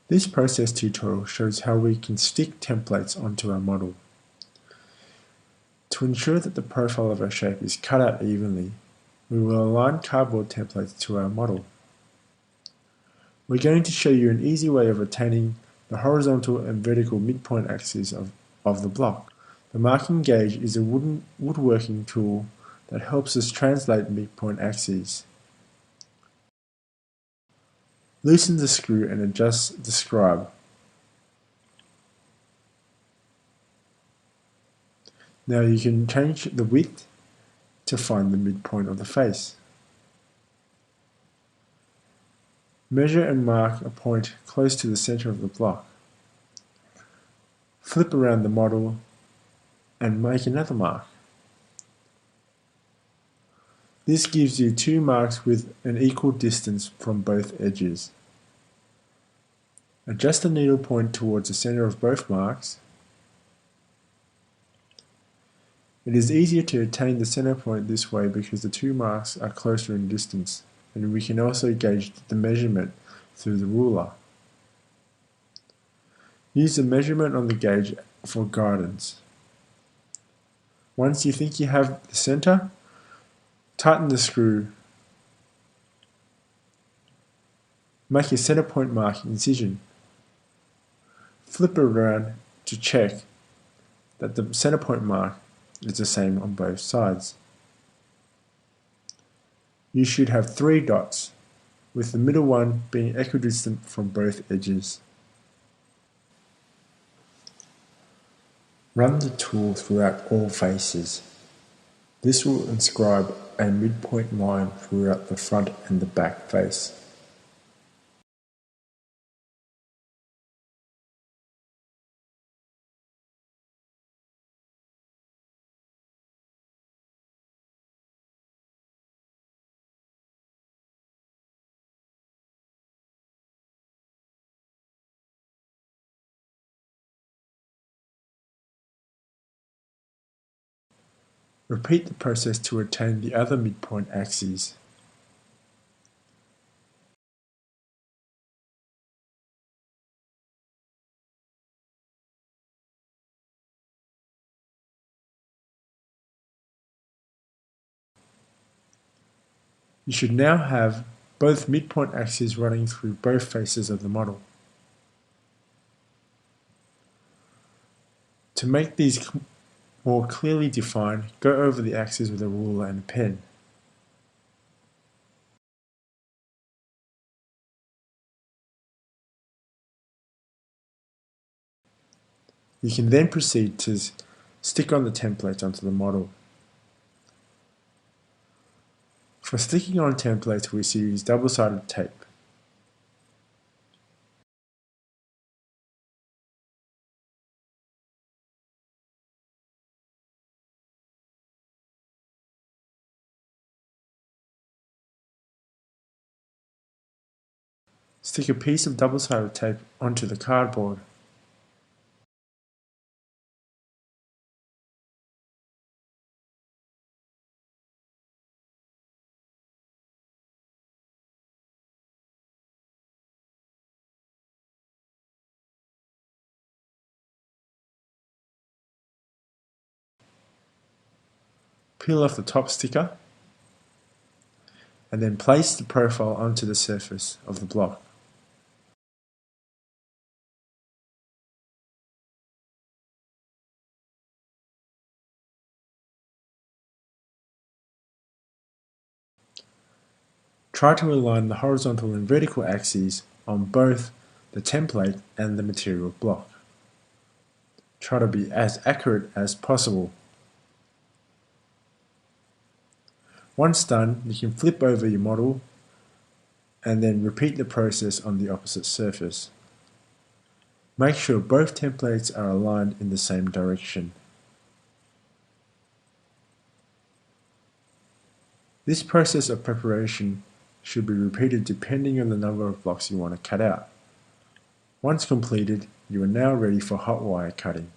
This process tutorial shows how we can stick templates onto our model. To ensure that the profile of our shape is cut out evenly, we will align cardboard templates to our model. We're going to show you an easy way of attaining the horizontal and vertical midpoint axes of the block. The marking gauge is a woodworking tool that helps us translate midpoint axes. Loosen the screw and adjust the scribe. Now you can change the width to find the midpoint of the face. Measure and mark a point close to the center of the block. Flip around the model and make another mark. This gives you two marks with an equal distance from both edges. Adjust the needle point towards the center of both marks. It is easier to attain the center point this way because the two marks are closer in distance, and we can also gauge the measurement through the ruler. Use the measurement on the gauge for guidance. Once you think you have the center, tighten the screw. Make a center point mark incision. Flip around to check that the center point mark is the same on both sides. You should have 3 dots, with the middle one being equidistant from both edges. Run the tool throughout all faces. This will inscribe a midpoint line throughout the front and the back face. Repeat the process to attain the other midpoint axes. You should now have both midpoint axes running through both faces of the model. To make these more clearly defined, go over the axes with a ruler and a pen. You can then proceed to stick on the template onto the model. For sticking on templates, we use double-sided tape. Stick a piece of double-sided tape onto the cardboard. Peel off the top sticker and then place the profile onto the surface of the block. Try to align the horizontal and vertical axes on both the template and the material block. Try to be as accurate as possible. Once done, you can flip over your model and then repeat the process on the opposite surface. Make sure both templates are aligned in the same direction. This process of preparation should be repeated depending on the number of blocks you want to cut out. Once completed, you are now ready for hot wire cutting.